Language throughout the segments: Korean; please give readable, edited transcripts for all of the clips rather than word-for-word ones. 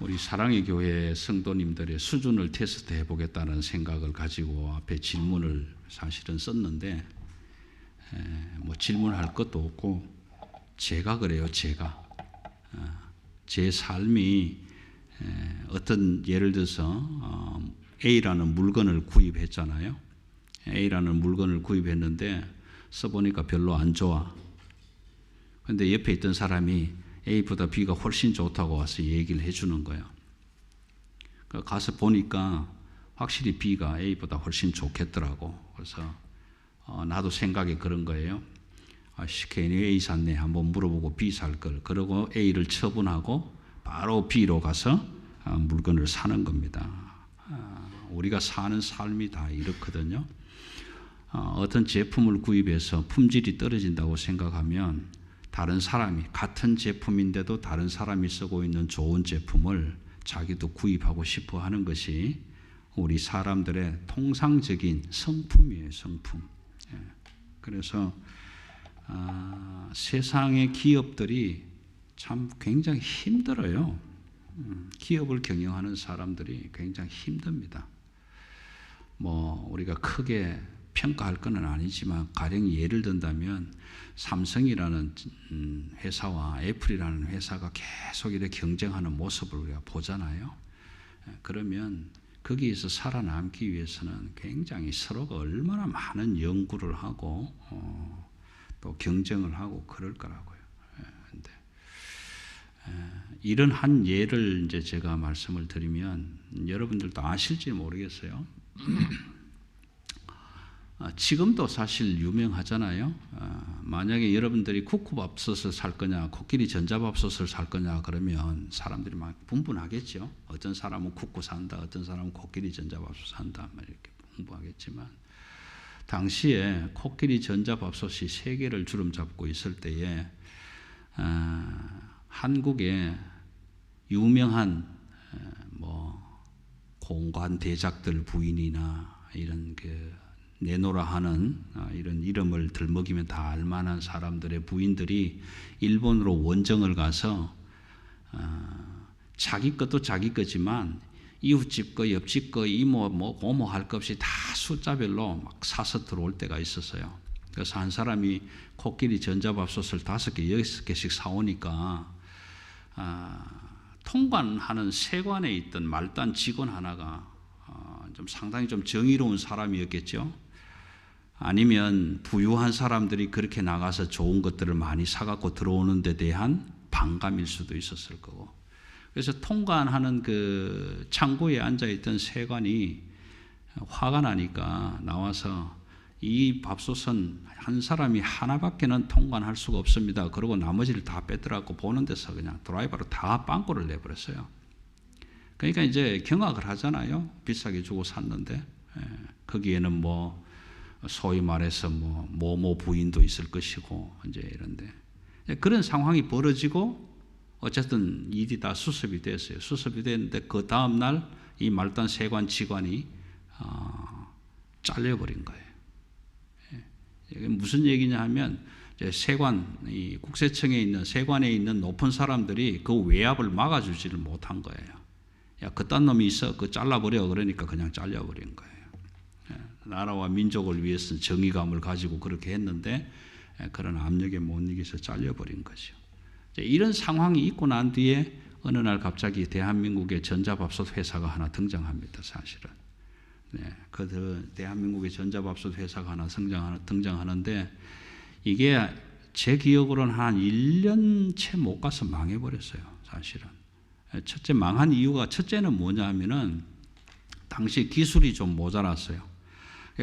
우리 사랑의 교회 성도님들의 수준을 테스트해 보겠다는 생각을 가지고 앞에 질문을 사실은 썼는데 뭐 질문할 것도 없고 제가 그래요. 제가 제 삶이 어떤 예를 들어서 A라는 물건을 구입했잖아요. A라는 물건을 구입했는데 써보니까 별로 안 좋아. 근데 옆에 있던 사람이 A보다 B가 훨씬 좋다고 와서 얘기를 해주는 거예요. 가서 보니까 확실히 B가 A보다 훨씬 좋겠더라고. 그래서 나도 생각이 그런 거예요. 괜히 A 샀네. 한번 물어보고 B 살 걸. 그러고 A를 처분하고 바로 B로 가서 물건을 사는 겁니다. 우리가 사는 삶이 다 이렇거든요. 어떤 제품을 구입해서 품질이 떨어진다고 생각하면 다른 사람이 같은 제품인데도 다른 사람이 쓰고 있는 좋은 제품을 자기도 구입하고 싶어 하는 것이 우리 사람들의 통상적인 성품이에요. 성품. 그래서 세상의 기업들이 참 굉장히 힘들어요. 기업을 경영하는 사람들이 굉장히 힘듭니다. 뭐 우리가 크게 평가할 건 아니지만 가령 예를 든다면 삼성이라는 회사와 애플이라는 회사가 계속 이렇게 경쟁하는 모습을 우리가 보잖아요. 그러면 거기에서 살아남기 위해서는 굉장히 서로가 얼마나 많은 연구를 하고 또 경쟁을 하고 그럴 거라고요. 근데 이런 한 예를 이제 제가 말씀을 드리면 여러분들도 아실지 모르겠어요. 지금도 사실 유명하잖아요. 만약에 여러분들이 쿠쿠밥솥을 살 거냐, 코끼리 전자밥솥을 살 거냐 그러면 사람들이 막 분분하겠죠. 어떤 사람은 쿠쿠 산다, 어떤 사람은 코끼리 전자밥솥 산다, 이렇게 분분하겠지만 당시에 코끼리 전자밥솥이 세계를 주름잡고 있을 때에 한국의 유명한 뭐 공관 대작들 부인이나 이런 내노라 하는 이런 이름을 들먹이면 다 알만한 사람들의 부인들이 일본으로 원정을 가서 자기 것도 자기 거지만 이웃집 거, 옆집 거, 이모, 뭐 고모 할 것 없이 다 숫자별로 막 사서 들어올 때가 있었어요. 그래서 한 사람이 코끼리 전자밥솥을 5개, 6개씩 사오니까 통관하는 세관에 있던 말단 직원 하나가 좀 상당히 좀 정의로운 사람이었겠죠. 아니면 부유한 사람들이 그렇게 나가서 좋은 것들을 많이 사갖고 들어오는 데 대한 반감일 수도 있었을 거고. 그래서 통관하는 그 창고에 앉아있던 세관이 화가 나니까 나와서 이 밥솥은 한 사람이 하나밖에는 통관할 수가 없습니다. 그러고 나머지를 다 뺏더라고 보는 데서 그냥 드라이버로 다 빵꾸를 내버렸어요. 그러니까 이제 경악을 하잖아요. 비싸게 주고 샀는데 거기에는 뭐 소위 말해서 뭐 부인도 있을 것이고 이제 이런데 그런 상황이 벌어지고 어쨌든 일이 다 수습이 됐어요. 수습이 됐는데 그 다음 날 이 말단 세관 직원이 잘려버린 거예요. 이게 무슨 얘기냐 하면 세관, 이 국세청에 있는 세관에 있는 높은 사람들이 그 외압을 막아주지를 못한 거예요. 야, 그딴 놈이 있어, 그거 잘라버려. 그러니까 그냥 잘려버린 거예요. 나라와 민족을 위해서 정의감을 가지고 그렇게 했는데 그런 압력에 못 이겨서 잘려버린 거죠. 이런 상황이 있고 난 뒤에 어느 날 갑자기 대한민국의 전자밥솥 회사가 하나 등장합니다. 사실은. 그 대한민국의 전자밥솥 회사가 하나 등장하는데 이게 제 기억으로는 한 1년 채 못 가서 망해버렸어요. 사실은. 첫째 망한 이유가 첫째는 뭐냐 하면은 당시 기술이 좀 모자랐어요.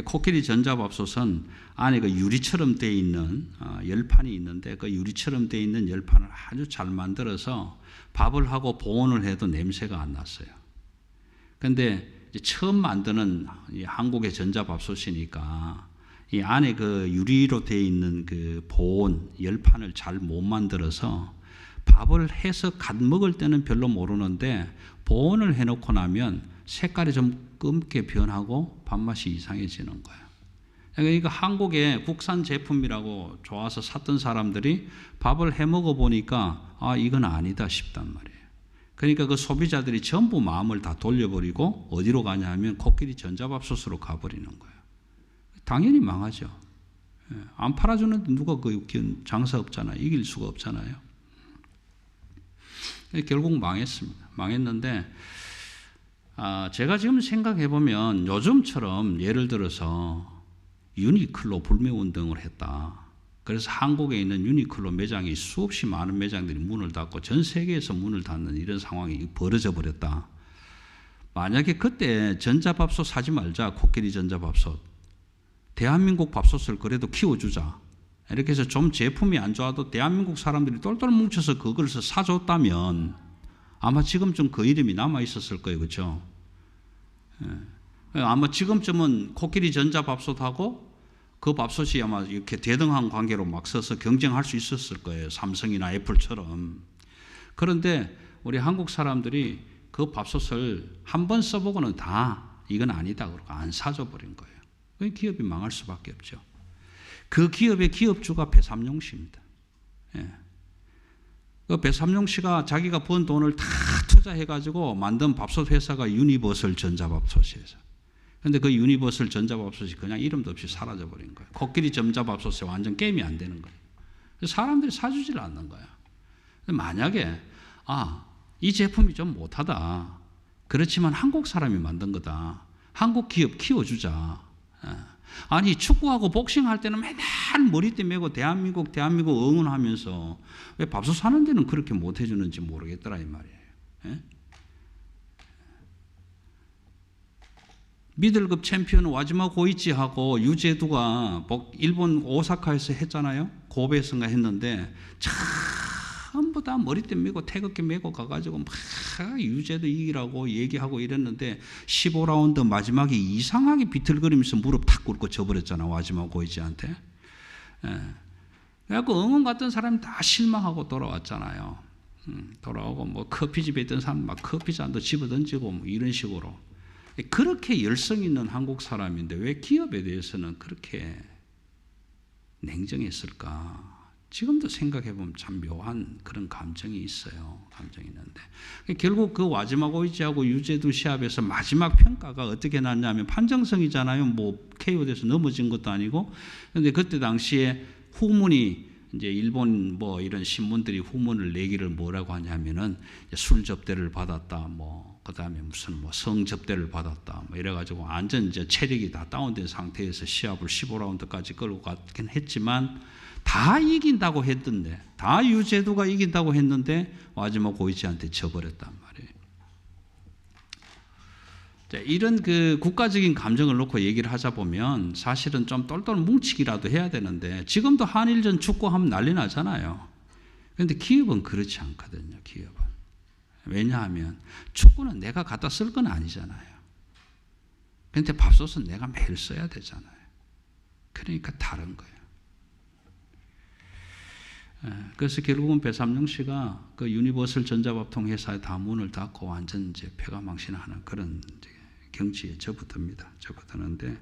코끼리 전자밥솥은 안에 그 유리처럼 되어 있는 열판이 있는데 그 유리처럼 되어 있는 열판을 아주 잘 만들어서 밥을 하고 보온을 해도 냄새가 안 났어요. 그런데 처음 만드는 이 한국의 전자밥솥이니까 이 안에 그 유리로 되어 있는 그 보온 열판을 잘 못 만들어서 밥을 해서 갓 먹을 때는 별로 모르는데 보온을 해놓고 나면 색깔이 좀 검게 변하고 밥맛이 이상해지는 거예요. 그러니까 한국의 국산 제품이라고 좋아서 샀던 사람들이 밥을 해 먹어 보니까 이건 아니다 싶단 말이에요. 그러니까 그 소비자들이 전부 마음을 다 돌려버리고 어디로 가냐 하면 코끼리 전자밥솥으로 가버리는 거예요. 당연히 망하죠. 안 팔아주는데 누가 그 장사 없잖아요. 이길 수가 없잖아요. 결국 망했습니다. 망했는데 제가 지금 생각해보면 요즘처럼 예를 들어서 유니클로 불매운동을 했다. 그래서 한국에 있는 유니클로 매장이 수없이 많은 매장들이 문을 닫고 전 세계에서 문을 닫는 이런 상황이 벌어져 버렸다. 만약에 그때 전자밥솥 사지 말자. 코끼리 전자밥솥. 대한민국 밥솥을 그래도 키워주자. 이렇게 해서 좀 제품이 안 좋아도 대한민국 사람들이 똘똘 뭉쳐서 그걸 사줬다면 아마 지금쯤 그 이름이 남아있었을 거예요. 그렇죠? 아마 지금쯤은 코끼리 전자밥솥하고 그 밥솥이 아마 이렇게 대등한 관계로 막 서서 경쟁할 수 있었을 거예요. 삼성이나 애플처럼. 그런데 우리 한국 사람들이 그 밥솥을 한 번 써보고는 다 이건 아니다 그러고 안 사줘 버린 거예요. 기업이 망할 수밖에 없죠. 그 기업의 기업주가 배삼룡 씨입니다. 그 배삼룡 씨가 자기가 번 돈을 다 투자해가지고 만든 밥솥 회사가 유니버설 전자밥솥이에요. 근데 그 유니버설 전자밥솥이 그냥 이름도 없이 사라져버린 거예요. 코끼리 전자밥솥에 완전 게임이 안 되는 거예요. 사람들이 사주질 않는 거야. 만약에 이 제품이 좀 못하다. 그렇지만 한국 사람이 만든 거다. 한국 기업 키워주자. 아니 축구하고 복싱할 때는 맨날 머리띠 메고 대한민국 응원하면서 왜 밥솥 사는 데는 그렇게 못해주는지 모르겠더라 이 말이에요. 미들급 챔피언 와지마 고이치하고 유제두가 일본 오사카에서 했잖아요. 고베에서인가 했는데 전부 다 머리띠 메고 태극기 메고 가가지고 막 유제두 이기라고 얘기하고 이랬는데 15라운드 마지막에 이상하게 비틀거리면서 무릎 탁 꿇고 져버렸잖아. 와지마 고이치한테. 그래갖고 응원 갔던 사람이 다 실망하고 돌아왔잖아요. 돌아오고 뭐 커피집에 있던 사람 막 커피잔도 집어던지고 뭐 이런 식으로. 그렇게 열성 있는 한국 사람인데 왜 기업에 대해서는 그렇게 냉정했을까? 지금도 생각해보면 참 묘한 그런 감정이 있어요. 감정이 있는데 결국 그 와지마 고이치하고 유제두 시합에서 마지막 평가가 어떻게 났냐면 판정성이잖아요. 뭐 KO돼서 넘어진 것도 아니고. 그런데 그때 당시에 후문이 이제 일본 뭐 이런 신문들이 후문을 내기를 뭐라고 하냐면은 술 접대를 받았다, 뭐 그다음에 무슨 뭐 성 접대를 받았다, 뭐 이래가지고 완전 이제 체력이 다 다운된 상태에서 시합을 15라운드까지 끌고 갔긴 했지만 다 이긴다고 했던데, 다 유제두가 이긴다고 했는데 와지마 고이치한테 져버렸단 말이에요. 이런 그 국가적인 감정을 놓고 얘기를 하자 보면 사실은 좀 똘똘 뭉치기라도 해야 되는데 지금도 한일전 축구하면 난리 나잖아요. 그런데 기업은 그렇지 않거든요. 기업은. 왜냐하면 축구는 내가 갖다 쓸 건 아니잖아요. 그런데 밥솥은 내가 매일 써야 되잖아요. 그러니까 다른 거예요. 그래서 결국은 배삼룡 씨가 그 유니버설 전자밥통 회사에 다 문을 닫고 완전 이제 폐가망신하는 그런 경지에 접어듭니다. 접어드는데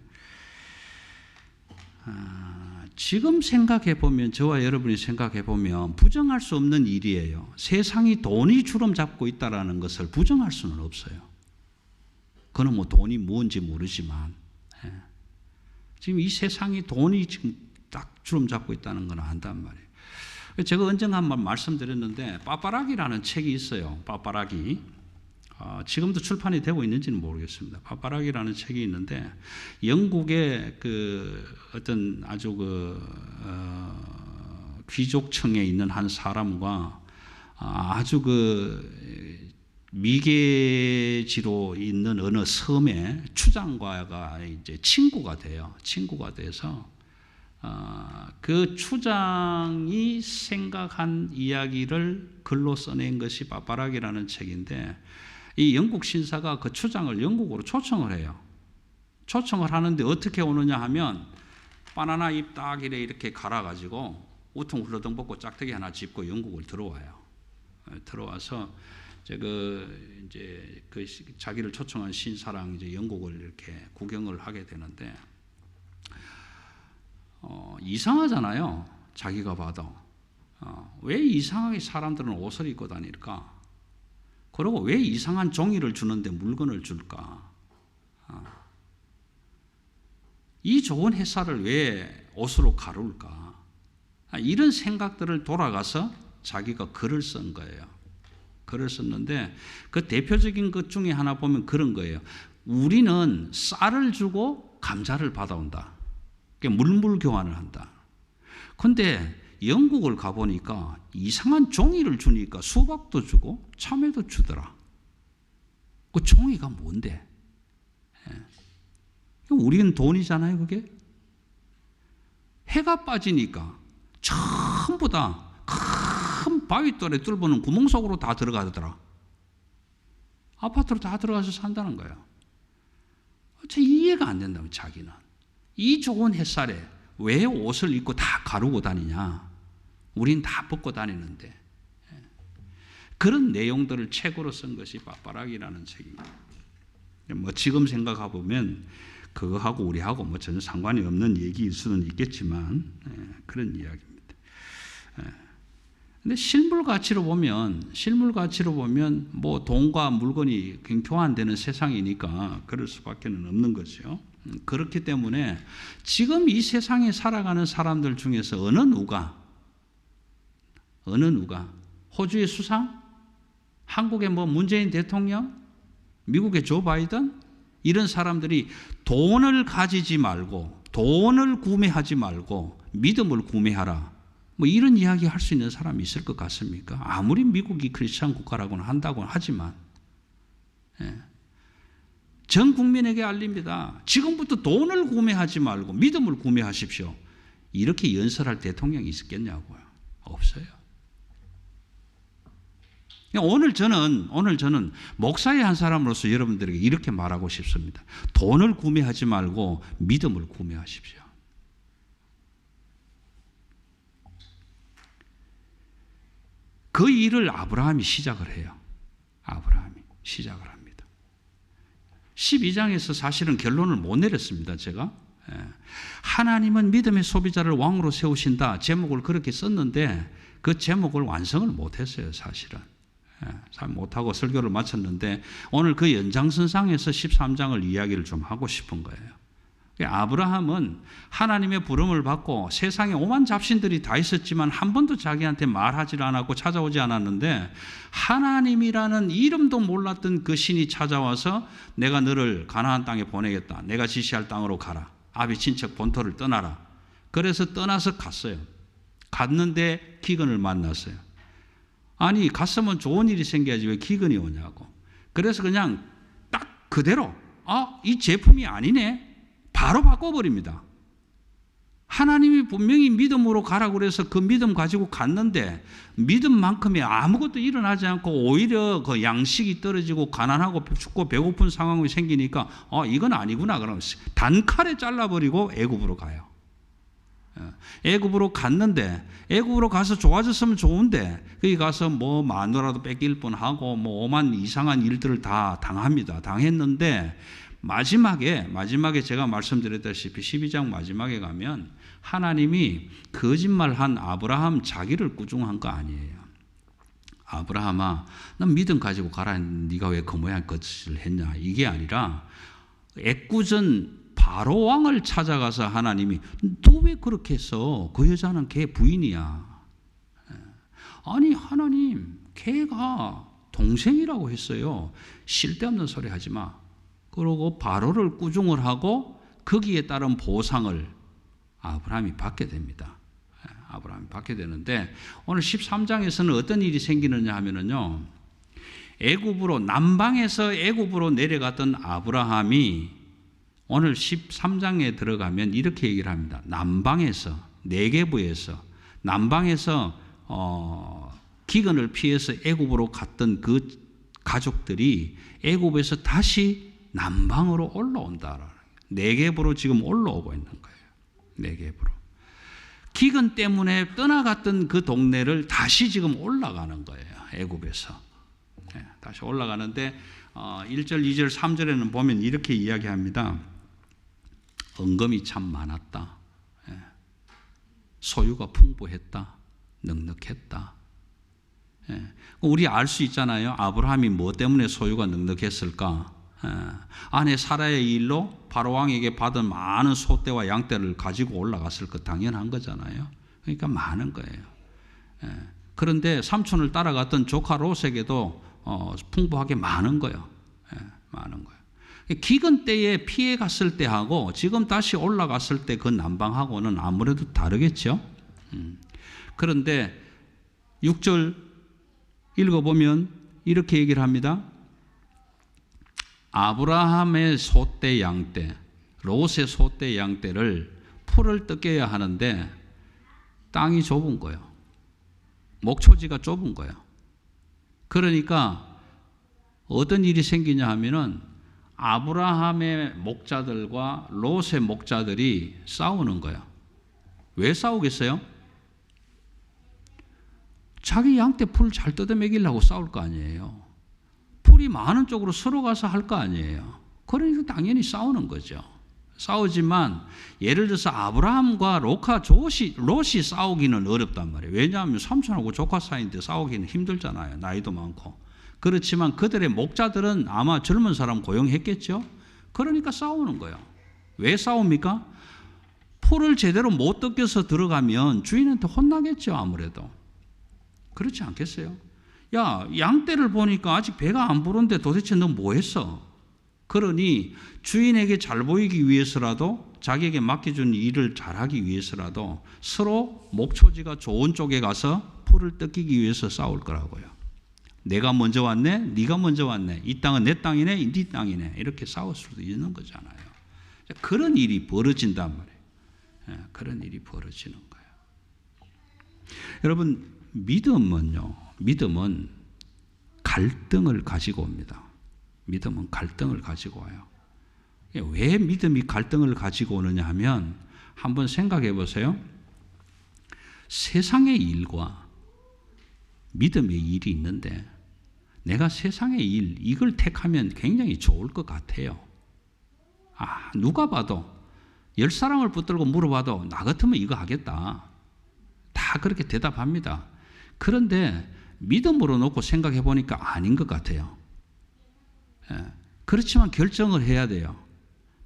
지금 생각해 보면 저와 여러분이 생각해 보면 부정할 수 없는 일이에요. 세상이 돈이 주름 잡고 있다라는 것을 부정할 수는 없어요. 그는 뭐 돈이 뭔지 모르지만 지금 이 세상이 돈이 지금 딱 주름 잡고 있다는 건 안단 말이에요. 제가 언젠가 한번 말씀드렸는데 빠빠라기라는 책이 있어요. 빠빠라기. 지금도 출판이 되고 있는지는 모르겠습니다. 빠빠라기라는 책이 있는데 영국의 그 어떤 아주 귀족층에 있는 한 사람과 아주 그 미개지로 있는 어느 섬의 추장과가 이제 친구가 돼요. 친구가 돼서 그 추장이 생각한 이야기를 글로 써낸 것이 빠빠라기라는 책인데 이 영국 신사가 그 추장을 영국으로 초청을 해요. 초청을 하는데 어떻게 오느냐 하면 바나나 잎 딱 이렇게 갈아가지고 우통 훌러덩 벗고 짝대기 하나 짚고 영국을 들어와요. 들어와서 이제 그 자기를 초청한 신사랑 이제 영국을 이렇게 구경을 하게 되는데 이상하잖아요. 자기가 봐도 왜 이상하게 사람들은 옷을 입고 다닐까? 그리고 왜 이상한 종이를 주는데 물건을 줄까? 이 좋은 햇살을 왜 옷으로 가룰까? 이런 생각들을 돌아가서 자기가 글을 쓴 거예요. 글을 썼는데 그 대표적인 것 중에 하나 보면 그런 거예요. 우리는 쌀을 주고 감자를 받아온다. 물물 교환을 한다. 그런데 영국을 가보니까 이상한 종이를 주니까 수박도 주고 참외도 주더라. 그 종이가 뭔데? 우리는 돈이잖아요, 그게. 해가 빠지니까 전부 다 큰 바위돌에 뚫어보는 구멍 속으로 다 들어가더라. 아파트로 다 들어가서 산다는 거예요. 참 이해가 안 된다면 자기는. 이 좋은 햇살에 왜 옷을 입고 다 가르고 다니냐. 우린 다 벗고 다니는데. 그런 내용들을 책으로 쓴 것이 빠빠락이라는 책입니다. 뭐 지금 생각해 보면 그거하고 우리하고 뭐 전혀 상관이 없는 얘기일 수는 있겠지만 그런 이야기입니다. 근데 실물 가치로 보면 뭐 돈과 물건이 교환되는 세상이니까 그럴 수밖에 없는 거죠. 그렇기 때문에 지금 이 세상에 살아가는 사람들 중에서 어느 누가 호주의 수상, 한국의 뭐 문재인 대통령, 미국의 조 바이든 이런 사람들이 돈을 가지지 말고 돈을 구매하지 말고 믿음을 구매하라. 뭐 이런 이야기 할 수 있는 사람이 있을 것 같습니까? 아무리 미국이 크리스천 국가라고는 한다고 하지만 전 국민에게 알립니다. 지금부터 돈을 구매하지 말고 믿음을 구매하십시오. 이렇게 연설할 대통령이 있었겠냐고요. 없어요. 오늘 저는 목사의 한 사람으로서 여러분들에게 이렇게 말하고 싶습니다. 돈을 구매하지 말고 믿음을 구매하십시오. 그 일을 아브라함이 시작을 해요. 아브라함이 시작을 합니다. 12장에서 사실은 결론을 못 내렸습니다. 제가. 하나님은 믿음의 소비자를 왕으로 세우신다. 제목을 그렇게 썼는데 그 제목을 완성을 못했어요. 사실은. 잘 못하고 설교를 마쳤는데 오늘 그 연장선상에서 13장을 이야기를 좀 하고 싶은 거예요. 아브라함은 하나님의 부름을 받고 세상에 오만 잡신들이 다 있었지만 한 번도 자기한테 말하지 않았고 찾아오지 않았는데 하나님이라는 이름도 몰랐던 그 신이 찾아와서 내가 너를 가나안 땅에 보내겠다. 내가 지시할 땅으로 가라. 아비 친척 본토를 떠나라. 그래서 떠나서 갔어요. 갔는데 기근을 만났어요. 아니 갔으면 좋은 일이 생겨야지 왜 기근이 오냐고. 그래서 그냥 딱 그대로 이 제품이 아니네. 바로 바꿔버립니다. 하나님이 분명히 믿음으로 가라고 그래서 그 믿음 가지고 갔는데 믿음만큼이 아무것도 일어나지 않고 오히려 그 양식이 떨어지고 가난하고 춥고 배고픈 상황이 생기니까 이건 아니구나. 그러면 단칼에 잘라버리고 애굽으로 가요. 애굽으로 갔는데 애굽으로 가서 좋아졌으면 좋은데 거기 가서 뭐 마누라도 뺏길 뻔하고 뭐 오만 이상한 일들을 다 당합니다. 당했는데 마지막에 제가 말씀드렸다시피 12장 마지막에 가면 하나님이 거짓말한 아브라함 자기를 꾸중한 거 아니에요. 아브라함아, 넌 믿음 가지고 가라. 네가 왜 그 모양 것을 했냐. 이게 아니라 애꿎은 바로 왕을 찾아가서 하나님이 너 왜 그렇게 했어? 그 여자는 걔 부인이야. 아니 하나님, 걔가 동생이라고 했어요. 쓸데없는 소리 하지 마. 그러고 바로를 꾸중을 하고 거기에 따른 보상을 아브라함이 받게 됩니다. 아브라함이 받게 되는데 오늘 13장에서는 어떤 일이 생기느냐 하면은요. 남방에서 애굽으로 내려갔던 아브라함이 오늘 13장에 들어가면 이렇게 얘기를 합니다. 남방에서 네게부에서 남방에서 기근을 피해서 애굽으로 갔던 그 가족들이 애굽에서 다시 남방으로 올라온다. 네게부로 지금 올라오고 있는 거예요. 네게부로. 기근 때문에 떠나갔던 그 동네를 다시 지금 올라가는 거예요. 애굽에서. 다시 올라가는데 1절, 2절, 3절에는 보면 이렇게 이야기합니다. 은금이 참 많았다. 소유가 풍부했다. 넉넉했다. 예. 우리 알 수 있잖아요. 아브라함이 뭐 때문에 소유가 넉넉했을까? 아내 사라의 일로 바로 왕에게 받은 많은 소떼와 양떼를 가지고 올라갔을 것 당연한 거잖아요. 그러니까 많은 거예요. 그런데 삼촌을 따라갔던 조카 롯에게도 풍부하게 많은 거예요. 많은 거예요. 기근 때에 피해 갔을 때하고 지금 다시 올라갔을 때 그 난방하고는 아무래도 다르겠죠. 그런데 6절 읽어보면 이렇게 얘기를 합니다. 아브라함의 소떼 양떼, 롯의 소떼 양떼를 풀을 뜯겨야 하는데 땅이 좁은 거예요. 목초지가 좁은 거예요. 그러니까 어떤 일이 생기냐 하면은 아브라함의 목자들과 롯의 목자들이 싸우는 거예요. 왜 싸우겠어요? 자기 양떼 풀 잘 뜯어먹이려고 싸울 거 아니에요. 풀이 많은 쪽으로 서로 가서 할 거 아니에요. 그러니까 당연히 싸우는 거죠. 싸우지만 예를 들어서 아브라함과 롯이 싸우기는 어렵단 말이에요. 왜냐하면 삼촌하고 조카 사이인데 싸우기는 힘들잖아요. 나이도 많고. 그렇지만 그들의 목자들은 아마 젊은 사람 고용했겠죠. 그러니까 싸우는 거예요. 왜 싸웁니까? 풀을 제대로 못 뜯겨서 들어가면 주인한테 혼나겠죠. 아무래도. 그렇지 않겠어요? 야, 양떼를 보니까 아직 배가 안 부른데 도대체 너 뭐 했어? 그러니 주인에게 잘 보이기 위해서라도 자기에게 맡겨준 일을 잘하기 위해서라도 서로 목초지가 좋은 쪽에 가서 풀을 뜯기기 위해서 싸울 거라고요. 내가 먼저 왔네, 네가 먼저 왔네, 이 땅은 내 땅이네, 네 땅이네, 이렇게 싸울 수도 있는 거잖아요. 그런 일이 벌어진단 말이에요. 그런 일이 벌어지는 거예요. 여러분, 믿음은 갈등을 가지고 옵니다. 믿음은 갈등을 가지고 와요. 왜 믿음이 갈등을 가지고 오느냐 하면 한번 생각해 보세요. 세상의 일과 믿음의 일이 있는데 내가 세상의 일, 이걸 택하면 굉장히 좋을 것 같아요. 누가 봐도 10사람을 붙들고 물어봐도 나 같으면 이거 하겠다. 다 그렇게 대답합니다. 그런데 믿음으로 놓고 생각해 보니까 아닌 것 같아요. 그렇지만 결정을 해야 돼요.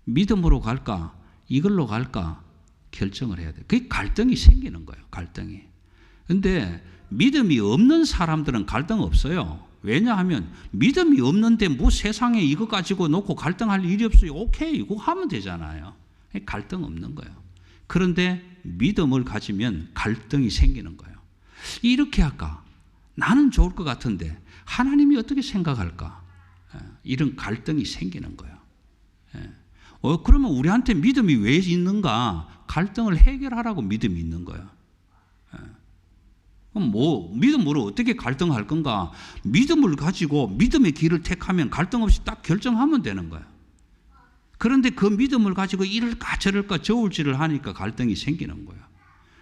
믿음으로 갈까? 이걸로 갈까? 결정을 해야 돼요. 그게 갈등이 생기는 거예요. 갈등이. 그런데 믿음이 없는 사람들은 갈등 없어요. 왜냐하면 믿음이 없는데 뭐 세상에 이거 가지고 놓고 갈등할 일이 없어요. 오케이, 이거 하면 되잖아요. 갈등 없는 거예요. 그런데 믿음을 가지면 갈등이 생기는 거예요. 이렇게 할까? 나는 좋을 것 같은데 하나님이 어떻게 생각할까? 이런 갈등이 생기는 거예요. 그러면 우리한테 믿음이 왜 있는가? 갈등을 해결하라고 믿음이 있는 거예요. 그럼 믿음으로 어떻게 갈등할 건가? 믿음을 가지고 믿음의 길을 택하면 갈등 없이 딱 결정하면 되는 거예요. 그런데 그 믿음을 가지고 이럴까 저럴까 저울질을 하니까 갈등이 생기는 거예요.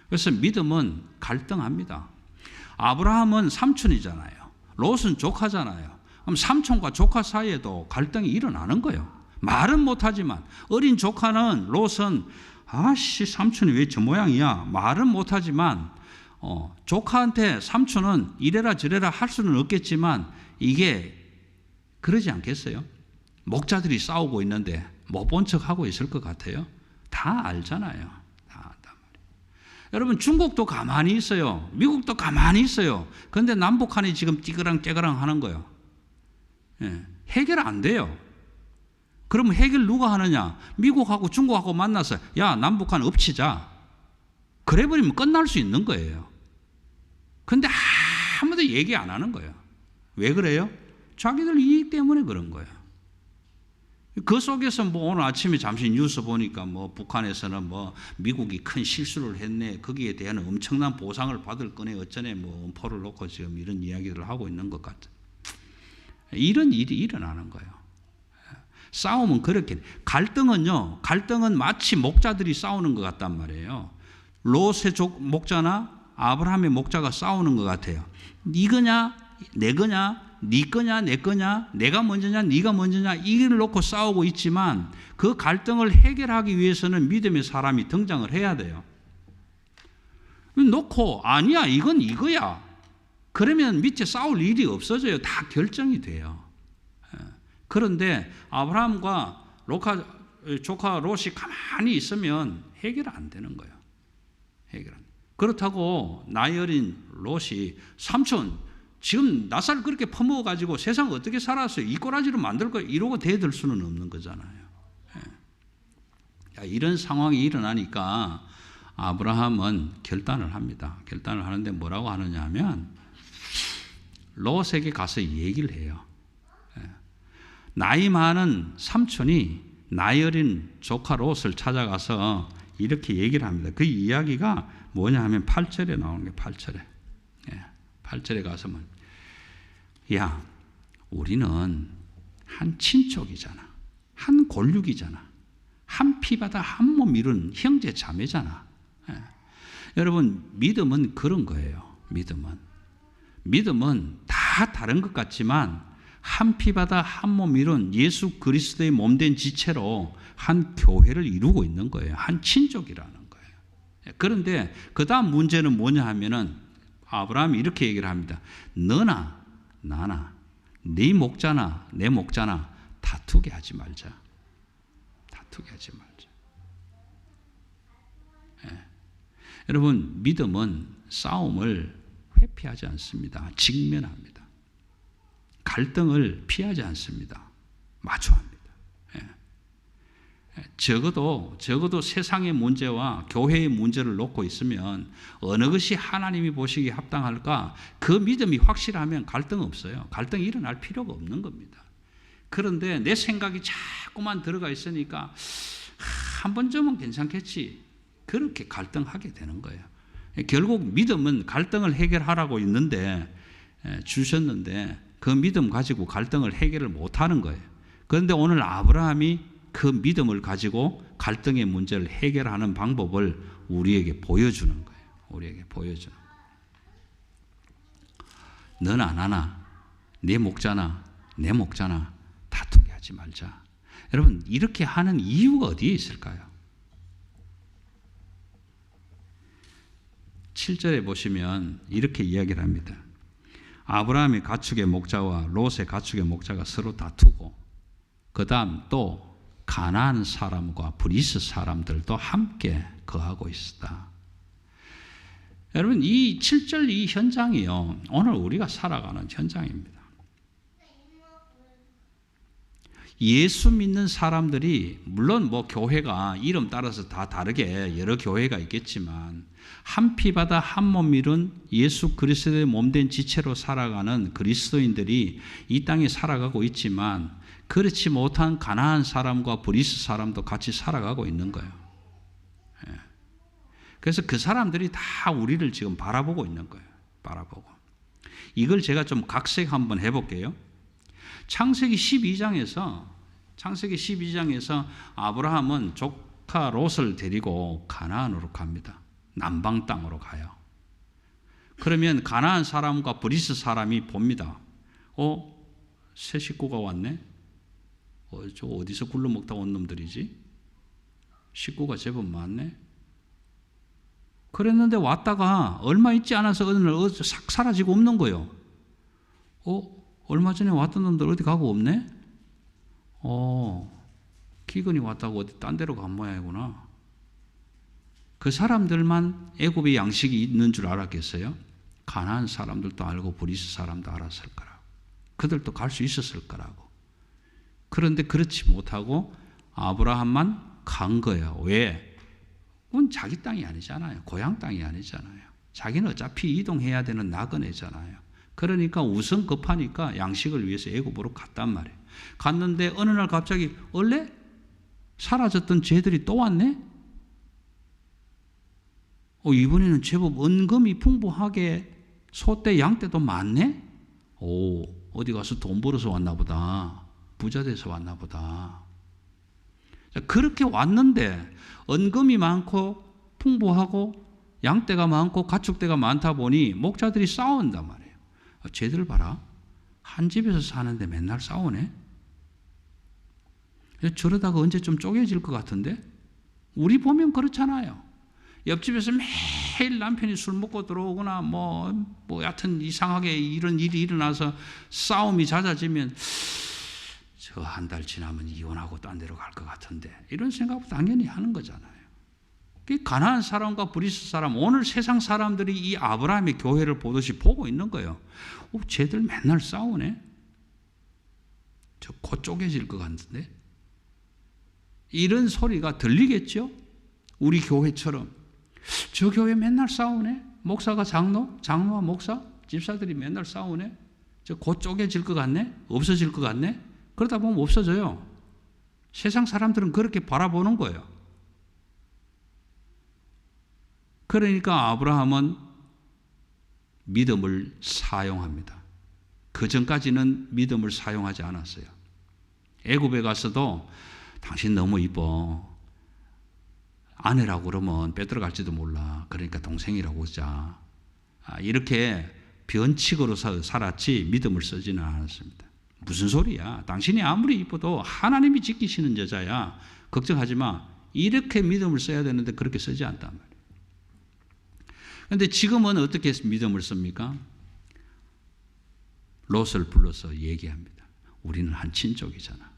그래서 믿음은 갈등합니다. 아브라함은 삼촌이잖아요. 롯은 조카잖아요. 그럼 삼촌과 조카 사이에도 갈등이 일어나는 거예요. 말은 못하지만 어린 조카는 롯은 삼촌이 왜 저 모양이야? 말은 못하지만 조카한테 삼촌은 이래라 저래라 할 수는 없겠지만 이게 그러지 않겠어요? 목자들이 싸우고 있는데 못 본 척하고 있을 것 같아요? 다 알잖아요. 다 안단 말이에요. 여러분, 중국도 가만히 있어요. 미국도 가만히 있어요. 그런데 남북한이 지금 찌그랑찌그랑 하는 거예요. 해결 안 돼요. 그러면 해결 누가 하느냐? 미국하고 중국하고 만나서 야, 남북한 엎치자. 그래버리면 끝날 수 있는 거예요. 그런데 아무도 얘기 안 하는 거예요. 왜 그래요? 자기들 이익 때문에 그런 거예요. 그 속에서 오늘 아침에 잠시 뉴스 보니까 북한에서는 미국이 큰 실수를 했네. 거기에 대한 엄청난 보상을 받을 거네. 어쩌네. 엄포를 놓고 지금 이런 이야기를 하고 있는 것 같아요. 이런 일이 일어나는 거예요. 싸움은 그렇게. 갈등은 마치 목자들이 싸우는 것 같단 말이에요. 롯의 목자나 아브라함의 목자가 싸우는 것 같아요. 이거냐, 내 거냐, 네 거냐, 내 거냐, 내가 먼저냐, 네가 먼저냐, 이걸 놓고 싸우고 있지만 그 갈등을 해결하기 위해서는 믿음의 사람이 등장을 해야 돼요. 놓고 아니야, 이건 이거야. 그러면 밑에 싸울 일이 없어져요. 다 결정이 돼요. 그런데 아브라함과 조카 롯이 가만히 있으면 해결 안 되는 거예요. 해결 안 돼요. 그렇다고 나이 어린 롯이 삼촌 지금 낯살 그렇게 퍼먹어가지고 세상 어떻게 살았어요? 이 꼬라지로 만들 거예요. 이러고 대들 수는 없는 거잖아요. 이런 상황이 일어나니까 아브라함은 결단을 합니다. 결단을 하는데 뭐라고 하느냐 하면 롯에게 가서 얘기를 해요. 나이 많은 삼촌이 나이 어린 조카 롯을 찾아가서 이렇게 얘기를 합니다. 그 이야기가 뭐냐 하면 8절에 나오는 게 8절에. 8절에 가서는 야, 우리는 한 친족이잖아. 한 골육이잖아. 한 피바다 한 몸 이룬 형제 자매잖아. 여러분, 믿음은 그런 거예요. 믿음은 다 다른 것 같지만 한 피바다 한 몸 이룬 예수 그리스도의 몸된 지체로 한 교회를 이루고 있는 거예요. 한 친족이라는 거예요. 그런데 그 다음 문제는 뭐냐 하면은 아브라함이 이렇게 얘기를 합니다. 너나 나나 네 목자나 내 목자나 다투게 하지 말자. 다투게 하지 말자. 여러분, 믿음은 싸움을 회피하지 않습니다. 직면합니다. 갈등을 피하지 않습니다. 마주합니다. 적어도 세상의 문제와 교회의 문제를 놓고 있으면 어느 것이 하나님이 보시기에 합당할까? 그 믿음이 확실하면 갈등 없어요. 갈등이 일어날 필요가 없는 겁니다. 그런데 내 생각이 자꾸만 들어가 있으니까 한 번쯤은 괜찮겠지. 그렇게 갈등하게 되는 거예요. 결국 믿음은 갈등을 해결하라고 주셨는데 그 믿음 가지고 갈등을 해결을 못하는 거예요. 그런데 오늘 아브라함이 그 믿음을 가지고 갈등의 문제를 해결하는 방법을 우리에게 보여주는 거예요. 우리에게 보여주는 거예요. 너나 나나 네 목자나 내 목자나 다투게 하지 말자. 여러분, 이렇게 하는 이유가 어디에 있을까요? 7절에 보시면 이렇게 이야기를 합니다. 아브라함의 가축의 목자와 롯의 가축의 목자가 서로 다투고 그 다음 또 가나안 사람과 브리스 사람들도 함께 거하고 있었다. 여러분, 이 7절 이 현장이요, 오늘 우리가 살아가는 현장입니다. 예수 믿는 사람들이 물론 교회가 이름 따라서 다 다르게 여러 교회가 있겠지만 한 피바다 한 몸 이룬 예수 그리스도의 몸된 지체로 살아가는 그리스도인들이 이 땅에 살아가고 있지만 그렇지 못한 가나안 사람과 브리스 사람도 같이 살아가고 있는 거예요. 그래서 그 사람들이 다 우리를 지금 바라보고 있는 거예요. 바라보고. 이걸 제가 좀 각색 한번 해볼게요. 창세기 12장에서 아브라함은 조카 롯을 데리고 가나안으로 갑니다. 남방 땅으로 가요. 그러면 가나안 사람과 브리스 사람이 봅니다. 새 식구가 왔네? 저 어디서 굴러먹다 온 놈들이지? 식구가 제법 많네? 그랬는데 왔다가 얼마 있지 않아서 어느 날 싹 사라지고 없는 거예요. 얼마 전에 왔던 놈들 어디 가고 없네? 기근이 왔다고 어디 딴 데로 간 모양이구나. 그 사람들만 애굽의 양식이 있는 줄 알았겠어요? 가나안 사람들도 알고 브리스 사람도 알았을 거라고. 그들도 갈 수 있었을 거라고. 그런데 그렇지 못하고 아브라함만 간 거예요. 왜? 그건 자기 땅이 아니잖아요. 고향 땅이 아니잖아요. 자기는 어차피 이동해야 되는 나그네잖아요. 그러니까 우선 급하니까 양식을 위해서 애굽으로 갔단 말이에요. 갔는데 어느 날 갑자기 원래 사라졌던 쟤들이 또 왔네? 이번에는 제법 은금이 풍부하게 소떼 양떼도 많네? 어디 가서 돈 벌어서 왔나 보다. 부자 돼서 왔나 보다. 그렇게 왔는데 은금이 많고 풍부하고 양떼가 많고 가축대가 많다 보니 목자들이 싸운단 말이에요. 쟤들 봐라. 한 집에서 사는데 맨날 싸우네. 저러다가 언제 좀 쪼개질 것 같은데? 우리 보면 그렇잖아요. 옆집에서 매일 남편이 술 먹고 들어오거나 뭐 여하튼 이상하게 이런 일이 일어나서 싸움이 잦아지면 저 한 달 지나면 이혼하고 딴 데로 갈 것 같은데 이런 생각 당연히 하는 거잖아요. 가나안 사람과 브리스 사람, 오늘 세상 사람들이 이 아브라함의 교회를 보듯이 보고 있는 거예요. 쟤들 맨날 싸우네. 저 곧 쪼개질 것 같은데. 이런 소리가 들리겠죠? 우리 교회처럼. 저 교회 맨날 싸우네. 목사가 장로와 목사, 집사들이 맨날 싸우네. 저 곧 쪼개질 것 같네. 없어질 것 같네. 그러다 보면 없어져요. 세상 사람들은 그렇게 바라보는 거예요. 그러니까 아브라함은 믿음을 사용합니다. 그 전까지는 믿음을 사용하지 않았어요. 애굽에 가서도 당신 너무 이뻐. 아내라고 그러면 빼들어갈지도 몰라. 그러니까 동생이라고 하자. 이렇게 변칙으로 살았지 믿음을 쓰지는 않았습니다. 무슨 소리야. 당신이 아무리 이뻐도 하나님이 지키시는 여자야. 걱정하지 마. 이렇게 믿음을 써야 되는데 그렇게 쓰지 않단 말이에요. 그런데 지금은 어떻게 믿음을 씁니까? 롯을 불러서 얘기합니다. 우리는 한 친족이잖아.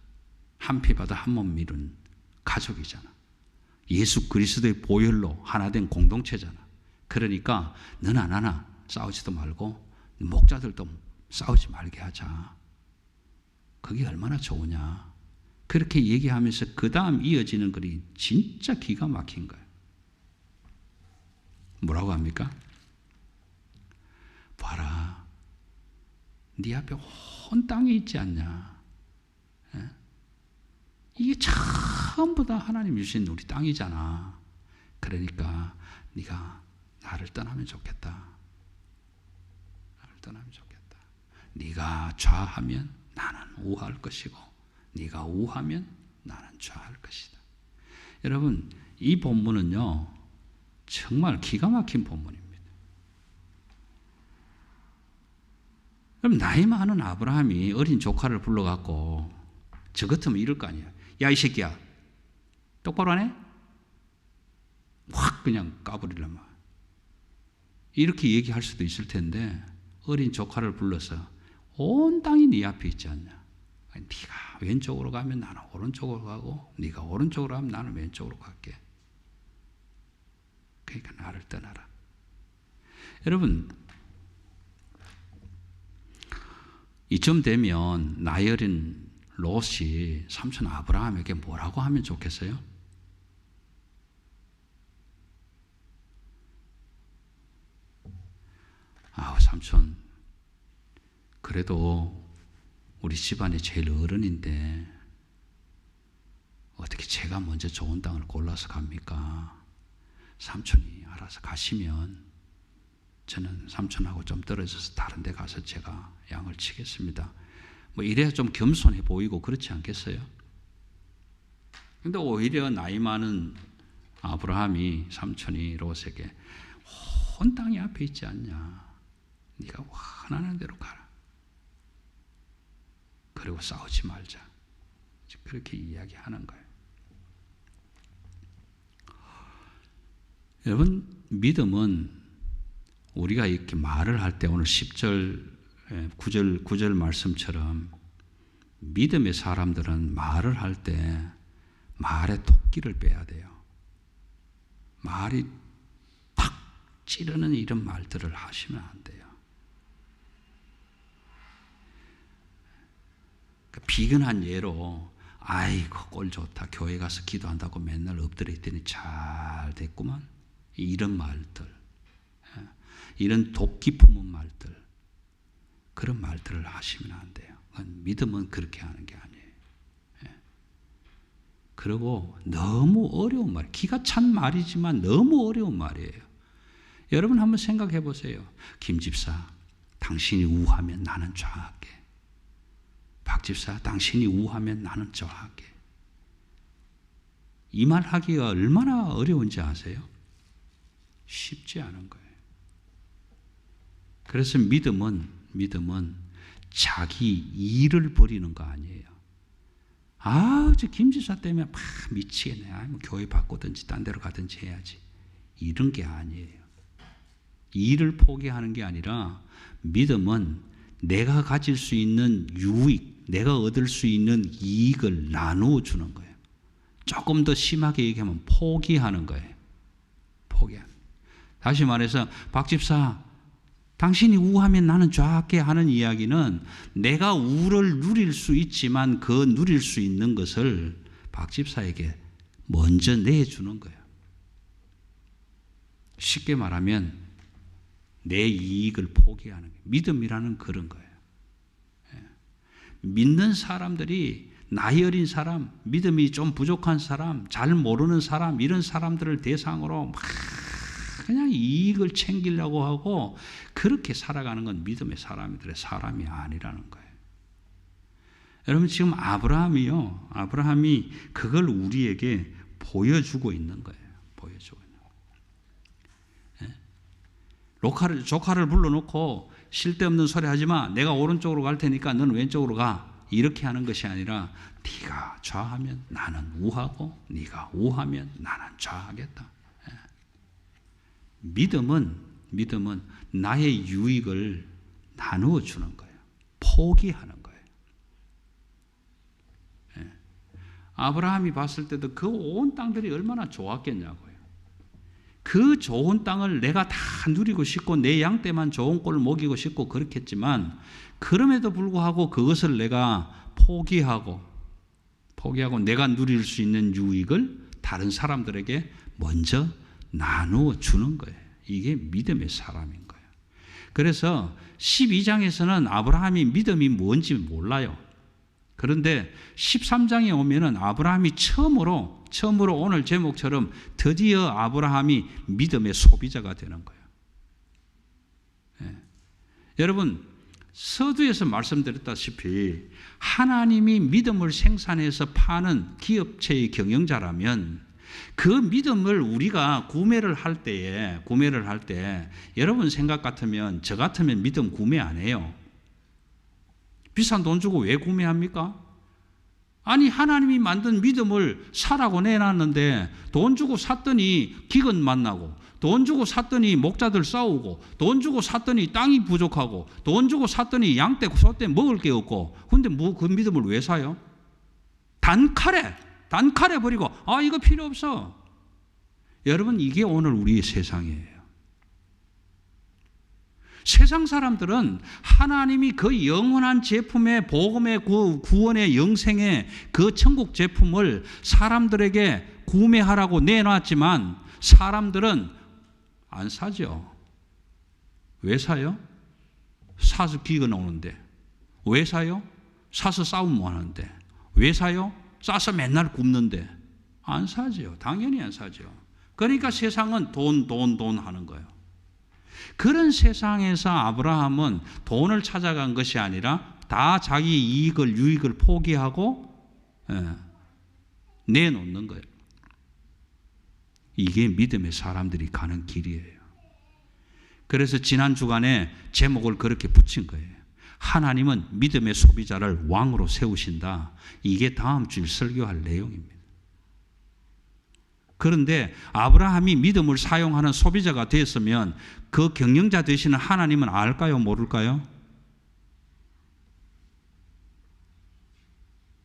한 피 받아 한 몸 이룬 가족이잖아. 예수 그리스도의 보혈로 하나 된 공동체잖아. 그러니까 너나 나나 싸우지도 말고 목자들도 싸우지 말게 하자. 그게 얼마나 좋으냐. 그렇게 얘기하면서 그 다음 이어지는 글이 진짜 기가 막힌 거예요. 뭐라고 합니까? 봐라. 네 앞에 온 땅이 있지 않냐. 이게 전부 다 하나님 주신 우리 땅이잖아. 그러니까 네가 나를 떠나면 좋겠다. 나를 떠나면 좋겠다. 네가 좌하면 나는 우할 것이고 네가 우하면 나는 좌할 것이다. 여러분, 이 본문은요 정말 기가 막힌 본문입니다. 그럼 나이 많은 아브라함이 어린 조카를 불러갖고 저 같으면 이럴 거 아니야. 야, 이 새끼야, 똑바로 안 해? 확 그냥 까버리려면 이렇게 얘기할 수도 있을 텐데 어린 조카를 불러서 온 땅이 네 앞에 있지 않냐. 네가 왼쪽으로 가면 나는 오른쪽으로 가고 네가 오른쪽으로 가면 나는 왼쪽으로 갈게. 그러니까 나를 떠나라. 여러분, 이쯤 되면 나이 어린 롯이 삼촌 아브라함에게 뭐라고 하면 좋겠어요? 삼촌, 그래도 우리 집안이 제일 어른인데 어떻게 제가 먼저 좋은 땅을 골라서 갑니까? 삼촌이 알아서 가시면 저는 삼촌하고 좀 떨어져서 다른 데 가서 제가 양을 치겠습니다. 뭐 이래야 좀 겸손해 보이고 그렇지 않겠어요? 근데 오히려 나이 많은 아브라함이 삼촌이 롯에게 온 땅이 앞에 있지 않냐. 네가 원하는 대로 가라. 그리고 싸우지 말자. 그렇게 이야기하는 거예요. 여러분, 믿음은 우리가 이렇게 말을 할 때 오늘 10절 9절 말씀처럼 믿음의 사람들은 말을 할 때 말에 도끼를 빼야 돼요. 말이 탁 찌르는 이런 말들을 하시면 안 돼요. 비근한 예로 아이고 꼴 좋다. 교회 가서 기도한다고 맨날 엎드려 있더니 잘 됐구만. 이런 말들, 이런 도끼 품은 말들, 그런 말들을 하시면 안 돼요. 믿음은 그렇게 하는 게 아니에요. 그리고 너무 어려운 말, 기가 찬 말이지만 너무 어려운 말이에요. 여러분 한번 생각해 보세요. 김 집사, 당신이 우하면 나는 좌할게. 박 집사, 당신이 우하면 나는 좌할게. 이 말 하기가 얼마나 어려운지 아세요? 쉽지 않은 거예요. 그래서 믿음은 자기 일을 버리는 거 아니에요. 저 김지사 때문에 미치겠네. 뭐 교회 바꾸든지 딴 데로 가든지 해야지. 이런 게 아니에요. 일을 포기하는 게 아니라 믿음은 내가 가질 수 있는 유익, 내가 얻을 수 있는 이익을 나누어 주는 거예요. 조금 더 심하게 얘기하면 포기하는 거예요. 포기하는. 다시 말해서 박 집사, 당신이 우하면 나는 좌할게 하는 이야기는 내가 우를 누릴 수 있지만 그 누릴 수 있는 것을 박 집사에게 먼저 내주는 거예요. 쉽게 말하면 내 이익을 포기하는 거예요. 믿음이라는 그런 거예요. 믿는 사람들이 나이 어린 사람, 믿음이 좀 부족한 사람, 잘 모르는 사람, 이런 사람들을 대상으로 막 그냥 이익을 챙기려고 하고 그렇게 살아가는 건 믿음의 사람들의 사람이 아니라는 거예요. 여러분 지금 아브라함이 그걸 우리에게 보여주고 있는 거예요. 보여주고 있는 거예요. 조카를 불러놓고 쓸데없는 소리 하지 마. 내가 오른쪽으로 갈 테니까 너는 왼쪽으로 가. 이렇게 하는 것이 아니라 네가 좌하면 나는 우하고 네가 우하면 나는 좌하겠다. 믿음은 나의 유익을 나누어 주는 거예요. 포기하는 거예요. 아브라함이 봤을 때도 그 온 땅들이 얼마나 좋았겠냐고요. 그 좋은 땅을 내가 다 누리고 싶고 내 양 떼만 좋은 꼴을 먹이고 싶고 그렇겠지만 그럼에도 불구하고 그것을 내가 포기하고 내가 누릴 수 있는 유익을 다른 사람들에게 먼저 나누어 주는 거예요. 이게 믿음의 사람인 거예요. 그래서 12장에서는 아브라함이 믿음이 뭔지 몰라요. 그런데 13장에 오면은 아브라함이 처음으로 오늘 제목처럼 드디어 아브라함이 믿음의 소비자가 되는 거예요. 여러분 서두에서 말씀드렸다시피 하나님이 믿음을 생산해서 파는 기업체의 경영자라면 그 믿음을 우리가 구매를 할 때 여러분 생각 같으면 저 같으면 믿음 구매 안 해요. 비싼 돈 주고 왜 구매합니까? 아니 하나님이 만든 믿음을 사라고 내놨는데 돈 주고 샀더니 기근 만나고 돈 주고 샀더니 목자들 싸우고 돈 주고 샀더니 땅이 부족하고 돈 주고 샀더니 양떼 소떼 먹을 게 없고 근데 그 믿음을 왜 사요? 단칼에 버리고 이거 필요 없어. 여러분 이게 오늘 우리의 세상이에요. 세상 사람들은 하나님이 그 영원한 제품의 복음의 구원의 영생의 그 천국 제품을 사람들에게 구매하라고 내놨지만 사람들은 안 사죠. 왜 사요? 사서 기근 오는데. 왜 사요? 사서 싸움 하는데. 왜 사요? 싸서 맨날 굶는데. 안 사죠. 당연히 안 사죠. 그러니까 세상은 돈 하는 거예요. 그런 세상에서 아브라함은 돈을 찾아간 것이 아니라 다 자기 유익을 포기하고 내놓는 거예요. 이게 믿음의 사람들이 가는 길이에요. 그래서 지난 주간에 제목을 그렇게 붙인 거예요. 하나님은 믿음의 소비자를 왕으로 세우신다. 이게 다음 주일 설교할 내용입니다. 그런데 아브라함이 믿음을 사용하는 소비자가 됐으면 그 경영자 되시는 하나님은 알까요? 모를까요?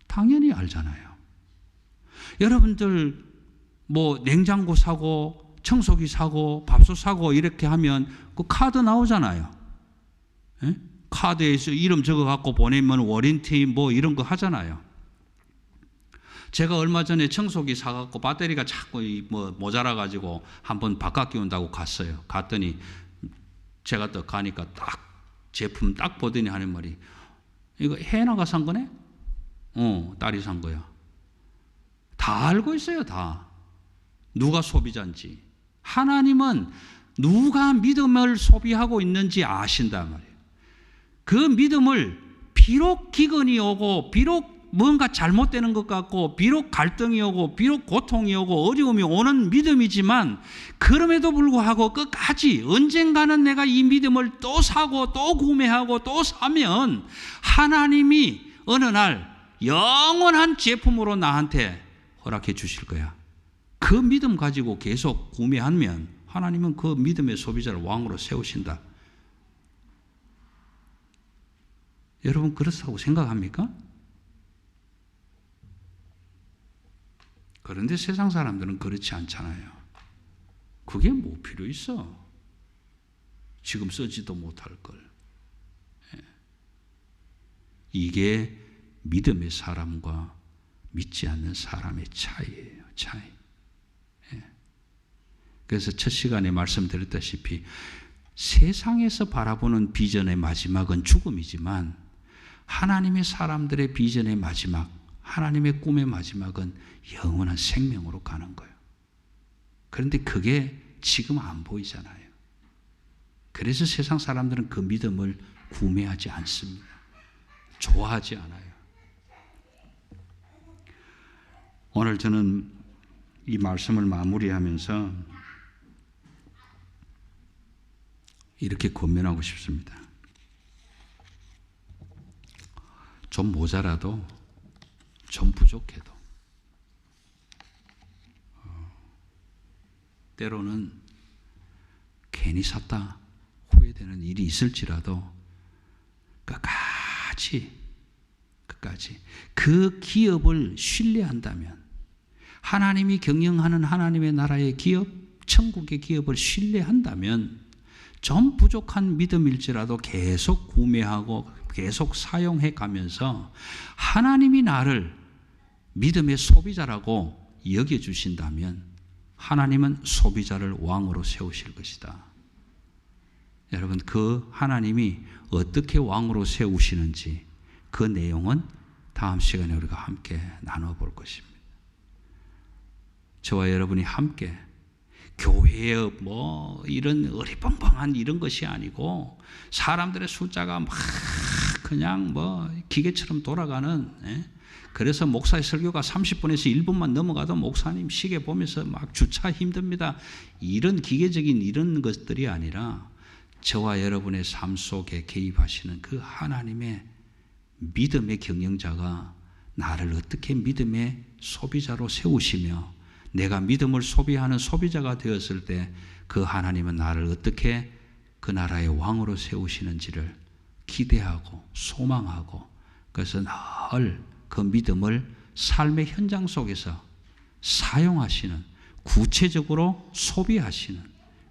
당연히 알잖아요. 여러분들 냉장고 사고 청소기 사고 밥솥 사고 이렇게 하면 그 카드 나오잖아요. 카드에서 이름 적어갖고 보내면 워런티 이런 거 하잖아요. 제가 얼마 전에 청소기 사갖고 배터리가 자꾸 모자라가지고 한번 바꿔 끼운다고 갔어요. 갔더니 제가 또 가니까 딱 제품 딱 보더니 하는 말이 이거 혜나가 산 거네? 딸이 산 거야. 다 알고 있어요. 다. 누가 소비자인지. 하나님은 누가 믿음을 소비하고 있는지 아신단 말이에요. 그 믿음을 비록 기근이 오고 비록 뭔가 잘못되는 것 같고 비록 갈등이 오고 비록 고통이 오고 어려움이 오는 믿음이지만 그럼에도 불구하고 끝까지 언젠가는 내가 이 믿음을 또 사고 또 구매하고 또 사면 하나님이 어느 날 영원한 제품으로 나한테 허락해 주실 거야. 그 믿음 가지고 계속 구매하면 하나님은 그 믿음의 소비자를 왕으로 세우신다. 여러분 그렇다고 생각합니까? 그런데 세상 사람들은 그렇지 않잖아요. 그게 뭐 필요 있어? 지금 쓰지도 못할 걸. 이게 믿음의 사람과 믿지 않는 사람의 차이예요. 차이. 그래서 첫 시간에 말씀드렸다시피 세상에서 바라보는 비전의 마지막은 죽음이지만 하나님의 사람들의 비전의 마지막, 하나님의 꿈의 마지막은 영원한 생명으로 가는 거예요. 그런데 그게 지금 안 보이잖아요. 그래서 세상 사람들은 그 믿음을 구매하지 않습니다. 좋아하지 않아요. 오늘 저는 이 말씀을 마무리하면서 이렇게 권면하고 싶습니다. 좀 모자라도, 좀 부족해도 때로는 괜히 샀다 후회되는 일이 있을지라도 끝까지 그 기업을 신뢰한다면, 하나님이 경영하는 하나님의 나라의 기업, 천국의 기업을 신뢰한다면 좀 부족한 믿음일지라도 계속 구매하고 계속 사용해 가면서 하나님이 나를 믿음의 소비자라고 여겨주신다면 하나님은 소비자를 왕으로 세우실 것이다. 여러분, 그 하나님이 어떻게 왕으로 세우시는지 그 내용은 다음 시간에 우리가 함께 나눠볼 것입니다. 저와 여러분이 함께 교회의 이런 어리벙벙한 이런 것이 아니고 사람들의 숫자가 막 그냥 기계처럼 돌아가는, 그래서 목사의 설교가 30분에서 1분만 넘어가도 목사님 시계 보면서 막 주차 힘듭니다. 이런 기계적인 이런 것들이 아니라 저와 여러분의 삶 속에 개입하시는 그 하나님의 믿음의 경영자가 나를 어떻게 믿음의 소비자로 세우시며 내가 믿음을 소비하는 소비자가 되었을 때 그 하나님은 나를 어떻게 그 나라의 왕으로 세우시는지를 기대하고 소망하고, 그래서 늘 그 믿음을 삶의 현장 속에서 사용하시는, 구체적으로 소비하시는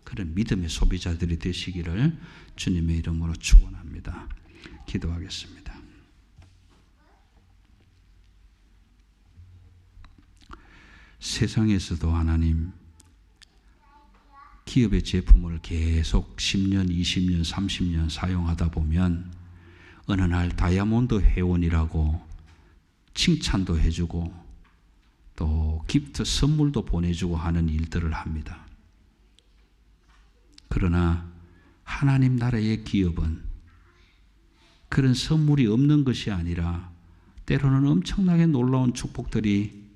그런 믿음의 소비자들이 되시기를 주님의 이름으로 축원합니다. 기도하겠습니다. 세상에서도 하나님, 기업의 제품을 계속 10년, 20년, 30년 사용하다 보면 어느 날 다이아몬드 회원이라고 칭찬도 해주고 또 기프트 선물도 보내주고 하는 일들을 합니다. 그러나 하나님 나라의 기업은 그런 선물이 없는 것이 아니라 때로는 엄청나게 놀라운 축복들이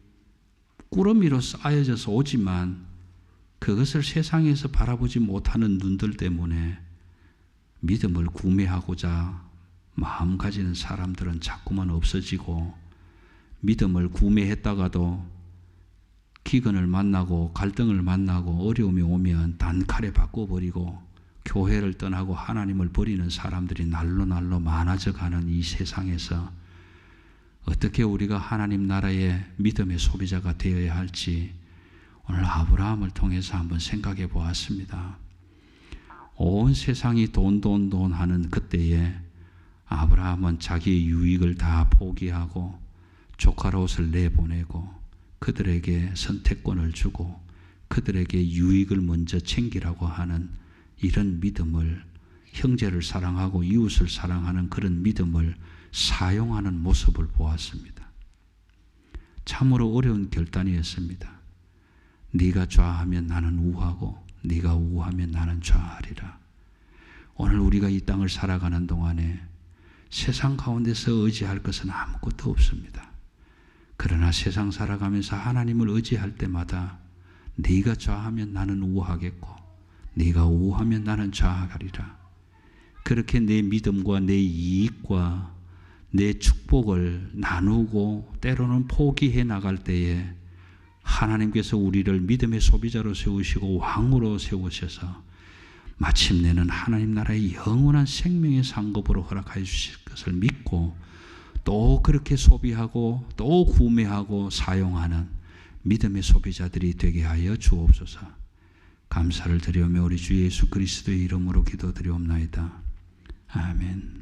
꾸러미로 쌓여져서 오지만 그것을 세상에서 바라보지 못하는 눈들 때문에 믿음을 구매하고자 마음 가지는 사람들은 자꾸만 없어지고, 믿음을 구매했다가도 기근을 만나고 갈등을 만나고 어려움이 오면 단칼에 바꿔버리고 교회를 떠나고 하나님을 버리는 사람들이 날로 많아져 가는 이 세상에서 어떻게 우리가 하나님 나라의 믿음의 소비자가 되어야 할지 오늘 아브라함을 통해서 한번 생각해 보았습니다. 온 세상이 돈 하는 그때에 아브라함은 자기의 유익을 다 포기하고 조카롯을 내보내고 그들에게 선택권을 주고 그들에게 유익을 먼저 챙기라고 하는 이런 믿음을, 형제를 사랑하고 이웃을 사랑하는 그런 믿음을 사용하는 모습을 보았습니다. 참으로 어려운 결단이었습니다. 네가 좌하면 나는 우하고 네가 우하면 나는 좌하리라. 오늘 우리가 이 땅을 살아가는 동안에 세상 가운데서 의지할 것은 아무것도 없습니다. 그러나 세상 살아가면서 하나님을 의지할 때마다 네가 좌하면 나는 우하겠고 네가 우하면 나는 좌하리라. 그렇게 내 믿음과 내 이익과 내 축복을 나누고 때로는 포기해 나갈 때에 하나님께서 우리를 믿음의 소비자로 세우시고 왕으로 세우셔서 마침내는 하나님 나라의 영원한 생명의 상급으로 허락하여 주실 것을 믿고 또 그렇게 소비하고 또 구매하고 사용하는 믿음의 소비자들이 되게 하여 주옵소서. 감사를 드리오며 우리 주 예수 그리스도의 이름으로 기도드리옵나이다. 아멘.